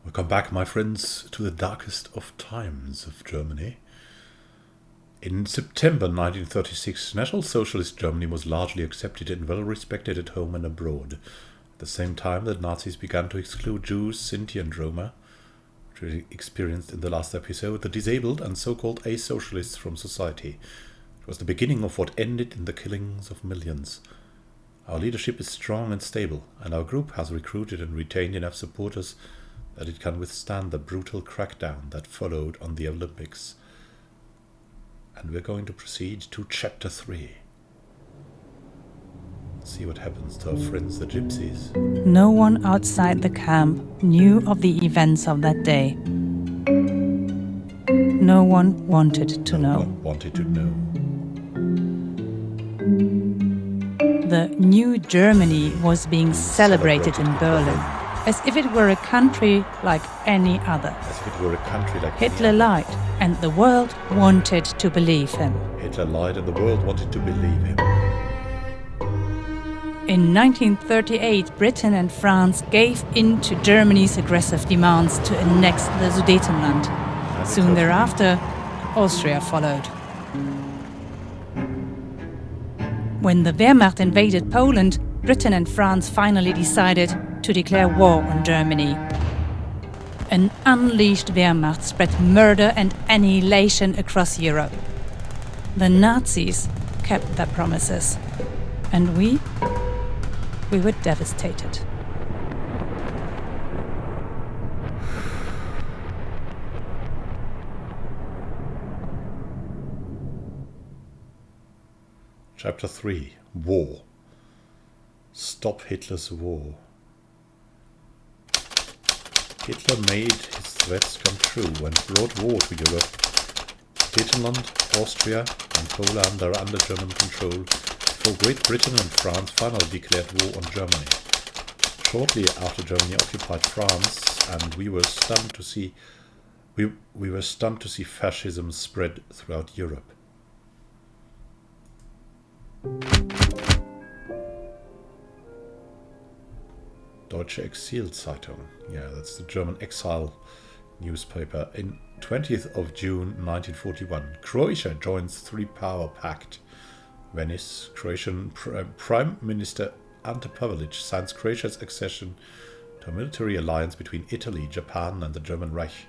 Welcome back, my friends, to the darkest of times of Germany. In September 1936, National Socialist Germany was largely accepted and well respected at home and abroad. At the same time, the Nazis began to exclude Jews, Sinti and Roma, which we experienced in the last episode, the disabled and so-called asocialists from society. It was the beginning of what ended in the killings of millions. Our leadership is strong and stable, and our group has recruited and retained enough supporters that it can withstand the brutal crackdown that followed on the Olympics. And we're going to proceed to Chapter 3. See what happens to our friends the Gypsies. No one outside the camp knew of the events of that day. No one wanted to know. No one wanted to know. The new Germany was being celebrated in Berlin, as if it were a country like any other. As if it were a country like Hitler lied, and the world wanted to believe him. Hitler lied and the world wanted to believe him. In 1938, Britain and France gave in to Germany's aggressive demands to annex the Sudetenland. Soon thereafter, Austria followed. When the Wehrmacht invaded Poland, Britain and France finally decided to declare war on Germany. An unleashed Wehrmacht spread murder and annihilation across Europe. The Nazis kept their promises, and we were devastated. Chapter 3. War. Stop Hitler's war. Hitler made his threats come true and brought war to Europe. Sudetenland, Austria and Poland are under German control before Great Britain and France finally declared war on Germany. Shortly after Germany occupied France, and we were stunned to see fascism spread throughout Europe. Deutsche Exilzeitung. Yeah, that's the German exile newspaper. In 20th of June 1941, Croatia joins Three-Power Pact. Venice, Croatian Prime Minister Ante Pavelic signs Croatia's accession to a military alliance between Italy, Japan and the German Reich.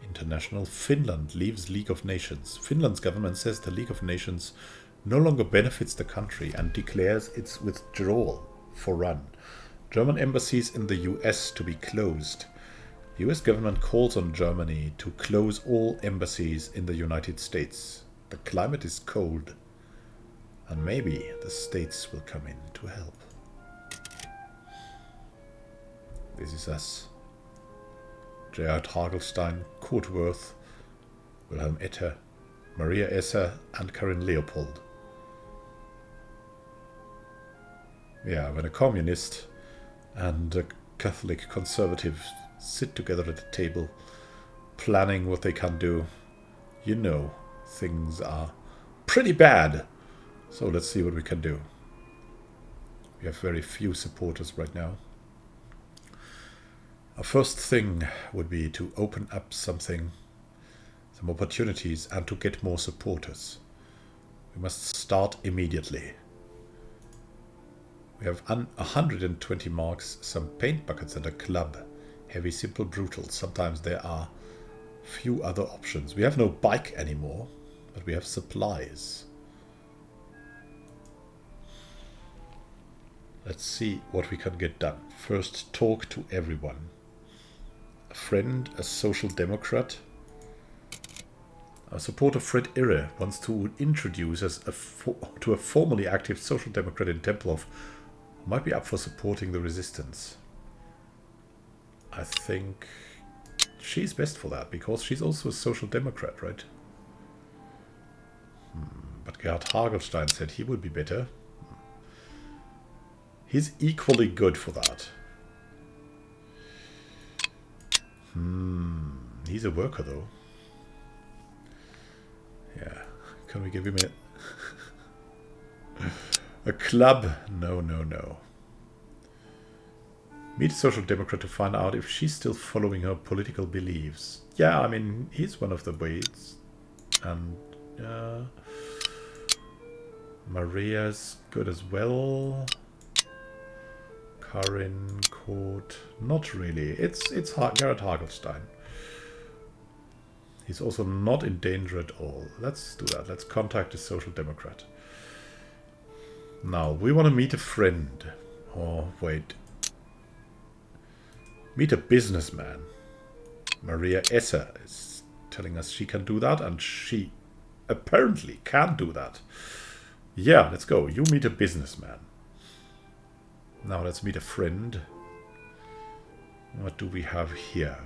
International. Finland leaves League of Nations. Finland's government says the League of Nations no longer benefits the country and declares its withdrawal for run. German embassies in the US to be closed. The US government calls on Germany to close all embassies in the United States. The climate is cold, and maybe the States will come in to help. This is us. Gerhard Hagelstein, Kurt Wirth, Wilhelm Etter, Maria Esser and Karin Leopold. Yeah, when a communist and a Catholic conservative sit together at a table, planning what they can do, you know, things are pretty bad. So let's see what we can do. We have very few supporters right now. Our first thing would be to open up some opportunities and to get more supporters. We must start immediately. We have 120 marks, some paint buckets and a club. Heavy, simple, brutal. Sometimes there are few other options. We have no bike anymore, but we have supplies. Let's see what we can get done. First, talk to everyone. A friend, a social democrat. Our supporter Fred Irre wants to introduce us to a formerly active social democrat in Tempelhof who might be up for supporting the resistance. I think she's best for that, because she's also a social democrat, right? But Gerhard Hagelstein said he would be better. He's equally good for that. He's a worker, though. Yeah. Can we give him a club? No, no, no. Meet a Social Democrat to find out if she's still following her political beliefs. Yeah, I mean, he's one of the ways. And Maria's good as well. Karin, Kurt, not really. It's Gerhard Hagelstein. He's also not in danger at all. Let's do that. Let's contact the Social Democrat. Now, we want to meet a friend. Oh, wait. Meet a businessman. Maria Esser is telling us she can do that, and she apparently can do that. Yeah, let's go. You meet a businessman. Now let's meet a friend. What do we have here?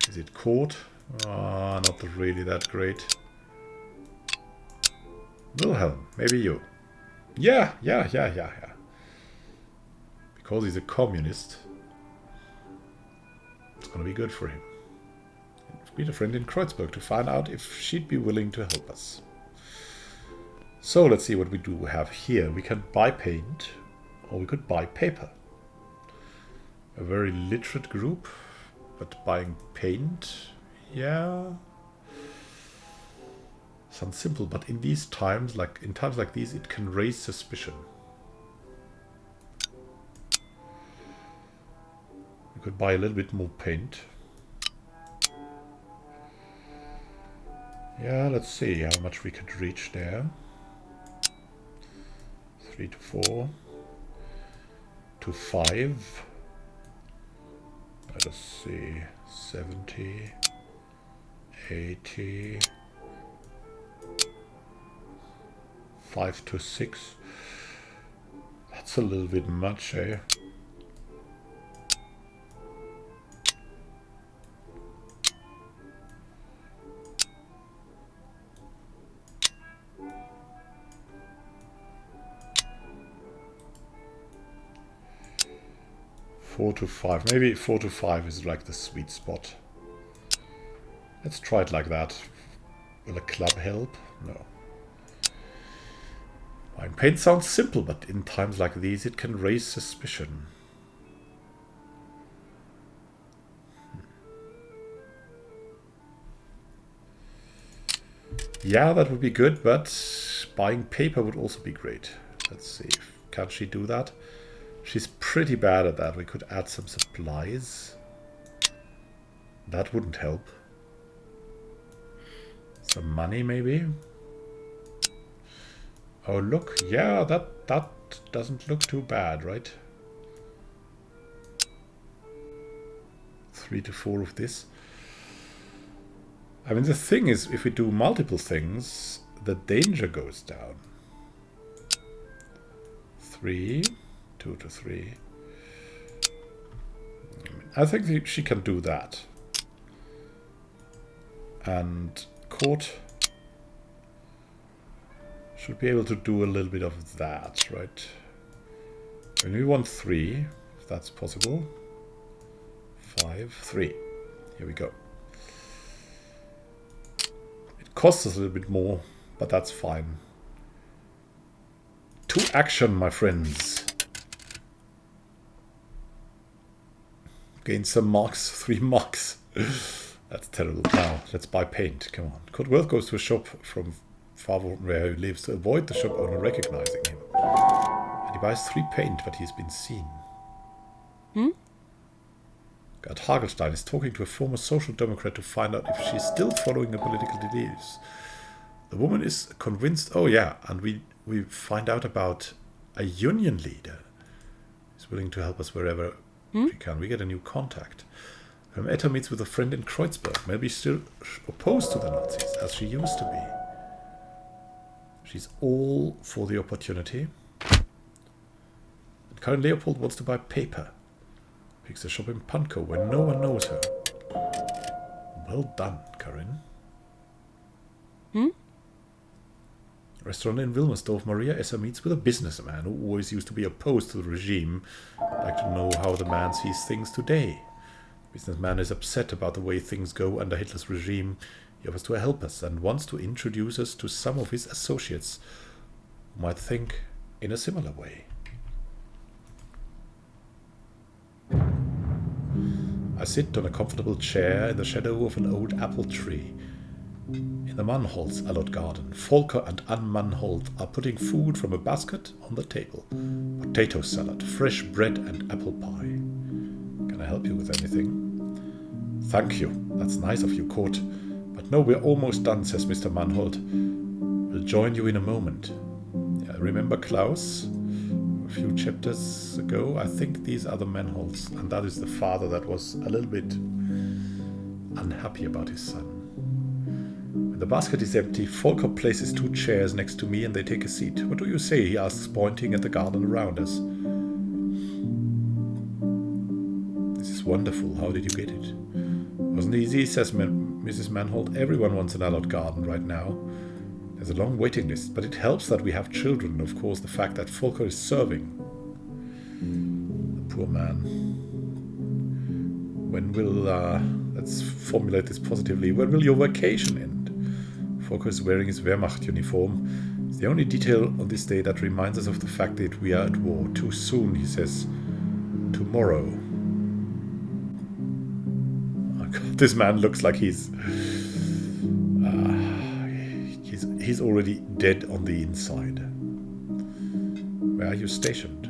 Is it Kurt? Not really that great. Wilhelm, maybe you. Yeah. Because he's a communist. It's gonna be good for him. Meet a friend in Kreuzberg to find out if she'd be willing to help us. So let's see what we do have here. We can buy paint, or we could buy paper. A very literate group, but buying paint, yeah. Sounds simple, but in these times, in times like these, it can raise suspicion. We could buy a little bit more paint. Yeah, let's see how much we could reach there. 3 to 4 to 5. Let us see. 70, 80, 5 to 6. That's a little bit much, eh? Four to 5. Maybe 4 to 5 is like the sweet spot. Let's try it like that. Will a club help? No. Buying paint sounds simple, but in times like these it can raise suspicion. Yeah, that would be good, but buying paper would also be great. Let's see. Can she do that? She's pretty bad at that. We could add some supplies. That wouldn't help. Some money, maybe? Oh, look. Yeah, that doesn't look too bad, right? 3 to 4 of this. I mean, the thing is, if we do multiple things, the danger goes down. 3, 2 to 3. I think she can do that. And Kurt should be able to do a little bit of that, right? And we want 3, if that's possible. 5, 3. Here we go. It costs us a little bit more, but that's fine. To action, my friends. Gain some marks, 3 marks. That's terrible. Now, let's buy paint. Come on. Kurt Worth goes to a shop from far from where he lives to avoid the shop owner recognizing him. And he buys 3 paint, but he's been seen. Gerd Hagelstein is talking to a former Social Democrat to find out if she's still following her political beliefs. The woman is convinced. Oh yeah, and we find out about a union leader. He's willing to help us wherever she can. We get a new contact. Etta meets with a friend in Kreuzberg. Maybe still opposed to the Nazis, as she used to be. She's all for the opportunity. And Karin Leopold wants to buy paper. Picks a shop in Pankow where no one knows her. Well done, Karin. Restaurant in Wilmersdorf, Maria Esser meets with a businessman who always used to be opposed to the regime. I'd like to know how the man sees things today. The businessman is upset about the way things go under Hitler's regime. He offers to help us and wants to introduce us to some of his associates who might think in a similar way. I sit on a comfortable chair in the shadow of an old apple tree. In the Manholz allot garden, Volker and Ann Manholt are putting food from a basket on the table. Potato salad, fresh bread and apple pie. Can I help you with anything? Thank you. That's nice of you, Kurt. But no, we're almost done, says Mr. Manholt. We'll join you in a moment. Yeah, remember Klaus? A few chapters ago, I think these are the Manholts, and that is the father that was a little bit unhappy about his son. When the basket is empty, Volker places 2 chairs next to me and they take a seat. What do you say? He asks, pointing at the garden around us. This is wonderful. How did you get it? Wasn't easy, says Mrs. Manholt. Everyone wants an adult garden right now. There's a long waiting list, but it helps that we have children, of course, the fact that Volker is serving. The poor man. When will, let's formulate this positively, when will your vacation end? Volker is wearing his Wehrmacht uniform. It's the only detail on this day that reminds us of the fact that we are at war. Too soon, he says. Tomorrow. Oh God, this man looks like he's already dead on the inside. Where are you stationed?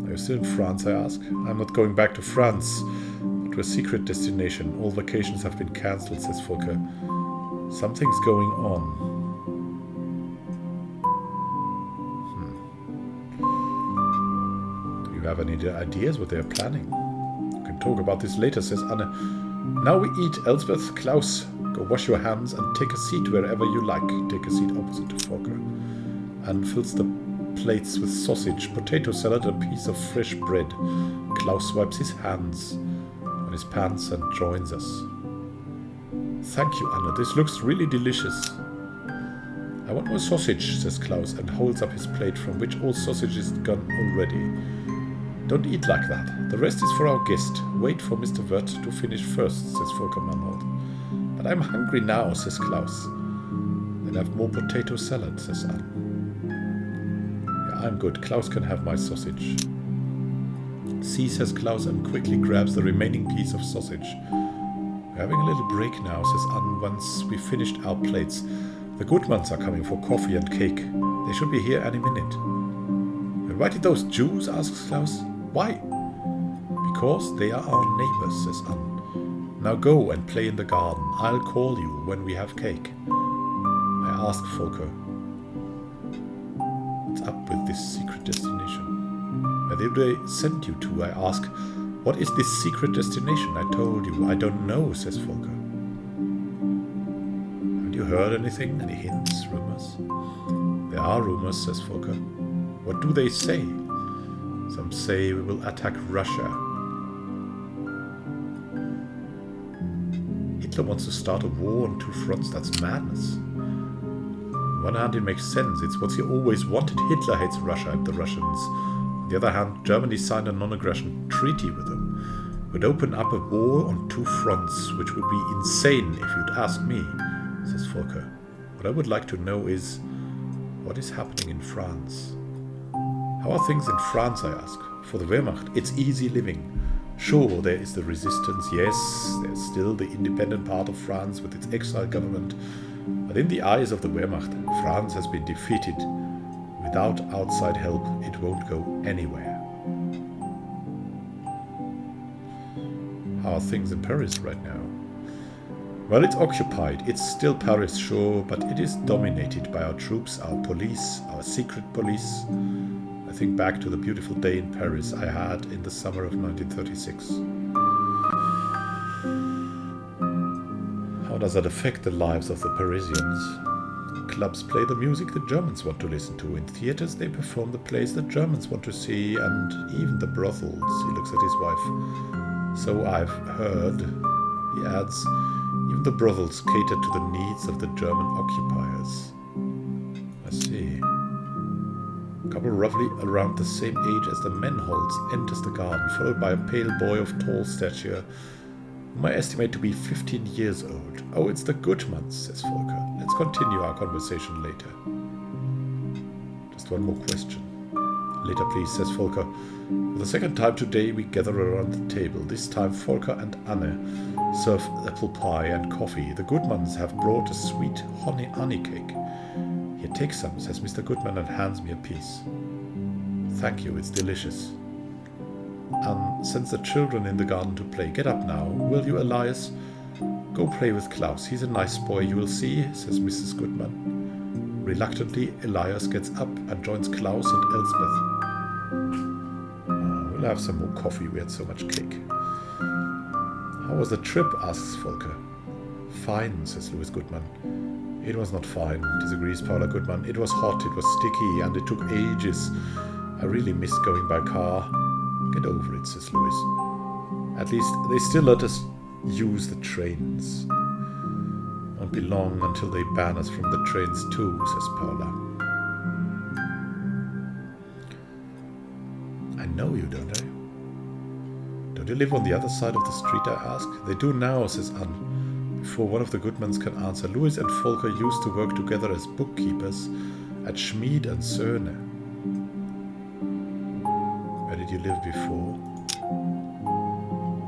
Are you still in France, I ask? I'm not going back to France, but to a secret destination. All vacations have been cancelled, says Volker. Something's going on. Do you have any ideas what they are planning? You can talk about this later, says Anne. Now we eat, Elsbeth. Klaus, go wash your hands and take a seat wherever you like. Take a seat opposite to Volker. Anne fills the plates with sausage, potato salad, and a piece of fresh bread. Klaus wipes his hands on his pants and joins us. Thank you, Anna. This looks really delicious. I want more sausage, says Klaus, and holds up his plate from which all sausage is gone already. Don't eat like that. The rest is for our guest. Wait for Mr. Wirth to finish first, says Volker Manholt. But I'm hungry now, says Klaus. Then have more potato salad, says Anne. Yeah, I'm good. Klaus can have my sausage. See, says Klaus, and quickly grabs the remaining piece of sausage. We're having a little break now, says Anne, once we finished our plates. The Goodmans are coming for coffee and cake. They should be here any minute. And why did those Jews? Asks Klaus. Why? Because they are our neighbors, says Anne. Now go and play in the garden. I'll call you when we have cake. I ask Volker. What's up with this secret destination? Where did they send you to? I ask. What is this secret destination? I told you. I don't know, says Volker. Haven't you heard anything? Any hints, rumors? There are rumors, says Volker. What do they say? Some say we will attack Russia. Hitler wants to start a war on 2 fronts. That's madness. On one hand, it makes sense. It's what he always wanted. Hitler hates Russia and the Russians. On the other hand, Germany signed a non-aggression treaty with them. It would open up a war on 2 fronts, which would be insane if you'd ask me, says Volker. What I would like to know is, what is happening in France? How are things in France, I ask? For the Wehrmacht, it's easy living. Sure, there is the resistance, yes, there's still the independent part of France with its exile government. But in the eyes of the Wehrmacht, France has been defeated. Without outside help, it won't go anywhere. How are things in Paris right now? Well, it's occupied. It's still Paris, sure, but it is dominated by our troops, our police, our secret police. I think back to the beautiful day in Paris I had in the summer of 1936. How does that affect the lives of the Parisians? Clubs play the music the Germans want to listen to. In theaters they perform the plays the Germans want to see, and even the brothels. He looks at his wife. So I've heard, he adds, even the brothels cater to the needs of the German occupiers. I see. A couple roughly around the same age as the Manholts enters the garden, followed by a pale boy of tall stature, whom I estimate to be 15 years old. Oh, it's the Goodmans, says Volker. Let's continue our conversation later. Just one more question. Later, please, says Volker. For the second time today we gather around the table. This time Volker and Anne serve apple pie and coffee. The Goodmans have brought a sweet honey cake. Here, take some, says Mr. Goodman and hands me a piece. Thank you, it's delicious. Anne sends the children in the garden to play. Get up now, will you, Elias? Go play with Klaus. He's a nice boy, you will see, says Mrs. Goodman. Reluctantly, Elias gets up and joins Klaus and Elspeth. We'll have some more coffee, we had so much cake. How was the trip, asks Volker. Fine, says Louis Goodman. It was not fine, disagrees Paula Goodman. It was hot, it was sticky, and it took ages. I really missed going by car. Get over it, says Louis. At least they still let us use the trains. Won't be long until they ban us from the trains too, says Paula. I know you, don't I? Don't you live on the other side of the street, I ask? They do now, says Anne. Before one of the Goodmans can answer, Louis and Volker used to work together as bookkeepers at Schmid and Söhne. Where did you live before?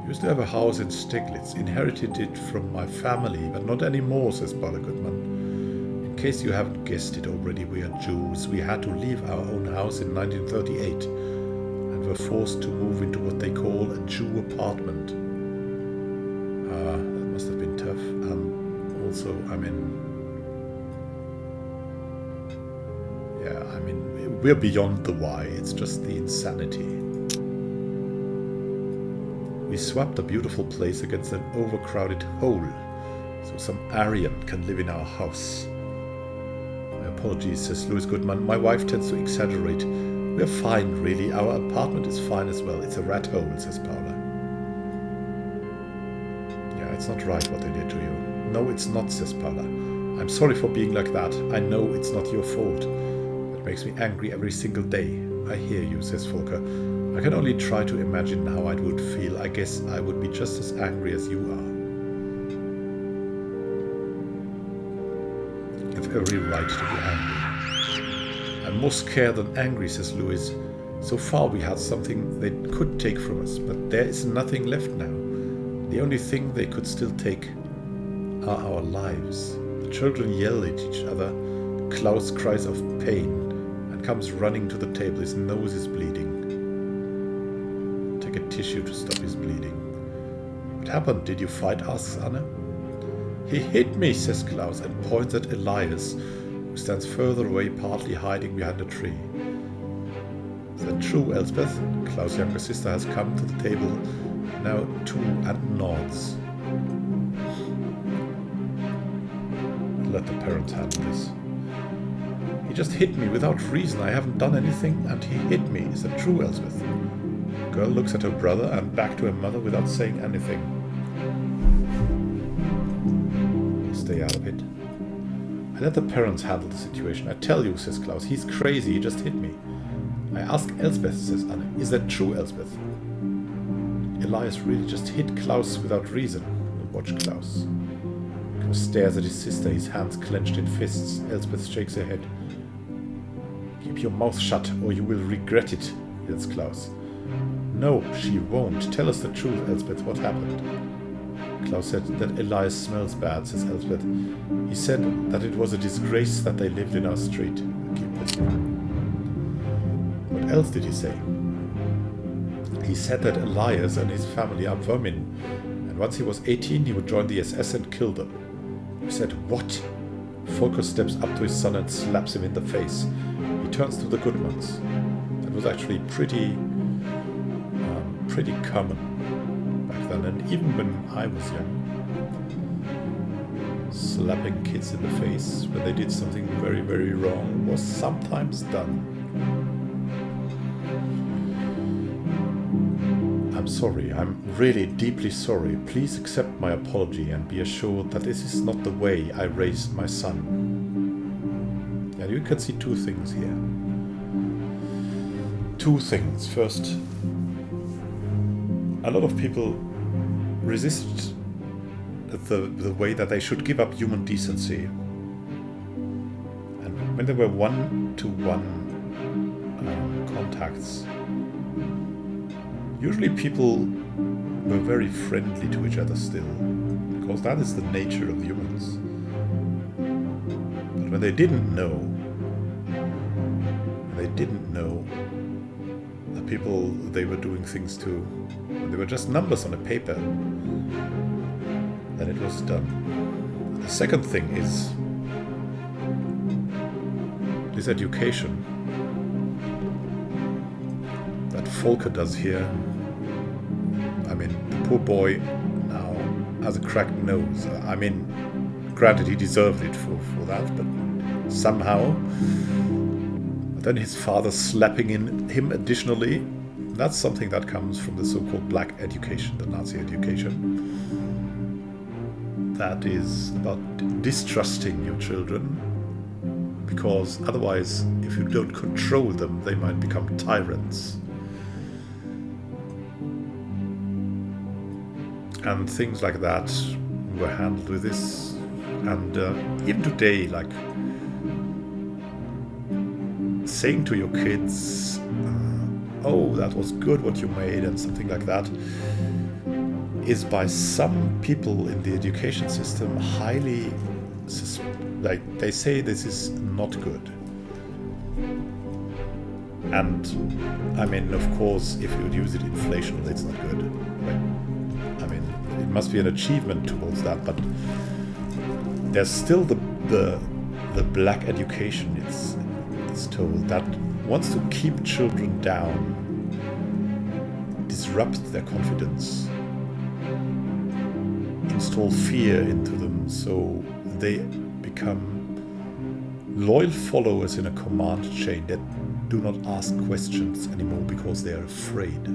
Used to have a house in Steglitz. Inherited it from my family, but not anymore, says Paula Goodman. In case you haven't guessed it already, we are Jews. We had to leave our own house in 1938 and were forced to move into what they call a Jew apartment. That must have been tough. Also, we're beyond the why. It's just the insanity. We swapped a beautiful place against an overcrowded hole, so some Aryan can live in our house. My apologies, says Louis Goodman. My wife tends to exaggerate. We're fine, really. Our apartment is fine as well. It's a rat hole, says Paula. Yeah, it's not right what they did to you. No, it's not, says Paula. I'm sorry for being like that. I know it's not your fault. It makes me angry every single day. I hear you, says Volker. I can only try to imagine how I would feel. I guess I would be just as angry as you are. You have every right to be angry. I'm more scared than angry, says Louis. So far we had something they could take from us, but there is nothing left now. The only thing they could still take are our lives. The children yell at each other. Klaus cries of pain and comes running to the table. His nose is bleeding. Take a tissue to stop his bleeding. What happened? Did you fight? Asks Anna. He hit me, says Klaus, and points at Elias, who stands further away, partly hiding behind a tree. Is that true, Elspeth? Klaus' younger sister has come to the table now too and nods. Let the parents handle this. He just hit me without reason. I haven't done anything, and he hit me. Is that true, Elspeth? The girl looks at her brother and back to her mother without saying anything. Stay out of it. I let the parents handle the situation. I tell you, says Klaus, he's crazy. He just hit me. I ask Elspeth, says Anne. Is that true, Elspeth? Elias really just hit Klaus without reason. We'll watch Klaus. Klaus stares at his sister, his hands clenched in fists. Elspeth shakes her head. Keep your mouth shut, or you will regret it, yells Klaus. No, she won't. Tell us the truth, Elspeth. What happened? Klaus said that Elias smells bad, says Elspeth. He said that it was a disgrace that they lived in our street. Keep listening. What else did he say? He said that Elias and his family are vermin, and once he was 18 he would join the SS and kill them. He said, what? Volker steps up to his son and slaps him in the face. He turns to the Goodmans. That was actually pretty common back then, and even when I was young. Slapping kids in the face when they did something very, very wrong was sometimes done. I'm sorry, I'm really deeply sorry. Please accept my apology and be assured that this is not the way I raised my son. And you can see two things here. Two things. First, a lot of people resist the way that they should give up human decency. And when there were one-to-one contacts, Usually people were very friendly to each other still, because that is the nature of humans. But when they didn't know, the people they were doing things to, they were just numbers on a paper, then it was done. The second thing is this education that Volker does here. I mean, the poor boy now has a cracked nose. I mean, granted, he deserved it for that, but somehow. But then his father slapping him additionally. That's something that comes from the so-called black education, the Nazi education. That is about distrusting your children, because otherwise, if you don't control them, they might become tyrants. And things like that were handled with this. And even today, like saying to your kids, oh, that was good what you made, and something like that, is by some people in the education system highly, like they say this is not good. And I mean, of course, if you would use it inflationally, it's not good. Like, I mean, it must be an achievement towards that, but there's still the black education. It's told that wants to keep children down, disrupt their confidence, install fear into them, so they become loyal followers in a command chain that do not ask questions anymore because they are afraid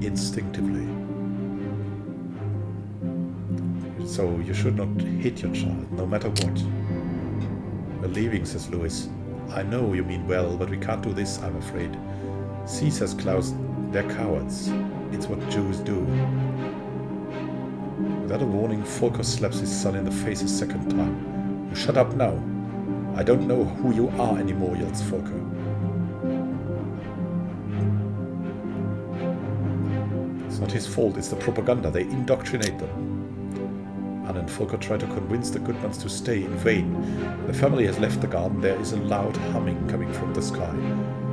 instinctively. So you should not hit your child, no matter what. We're leaving, says Louis. I know you mean well, but we can't do this, I'm afraid. See, says Klaus, they're cowards. It's what Jews do. Without a warning, Volker slaps his son in the face a second time. You shut up now. I don't know who you are anymore, yells Volker. It's not his fault, it's the propaganda. They indoctrinate them. Anne and Volker try to convince the Goodmans to stay, in vain. The family has left the garden. There is a loud humming coming from the sky.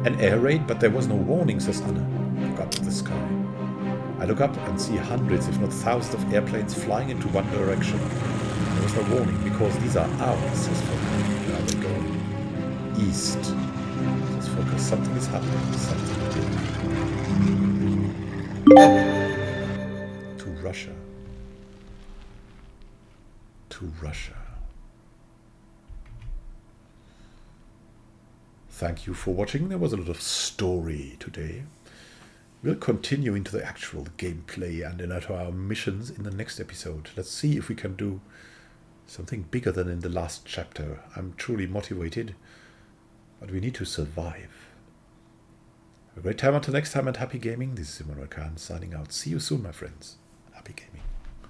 An air raid, but there was no warning, says Anne. Look up at the sky. I look up and see hundreds, if not thousands, of airplanes flying into one direction. There was no warning, because these are ours, says Volker. Now they go east, says Volker. Something is happening. Something big. To Russia. To Russia. Thank you for watching. There was a lot of story today. We'll continue into the actual gameplay and into our missions in the next episode. Let's see if we can do something bigger than in the last chapter. I'm truly motivated, but we need to survive. Have a great time until next time, and happy gaming. This is Immanuel signing out. See you soon, my friends. Happy gaming.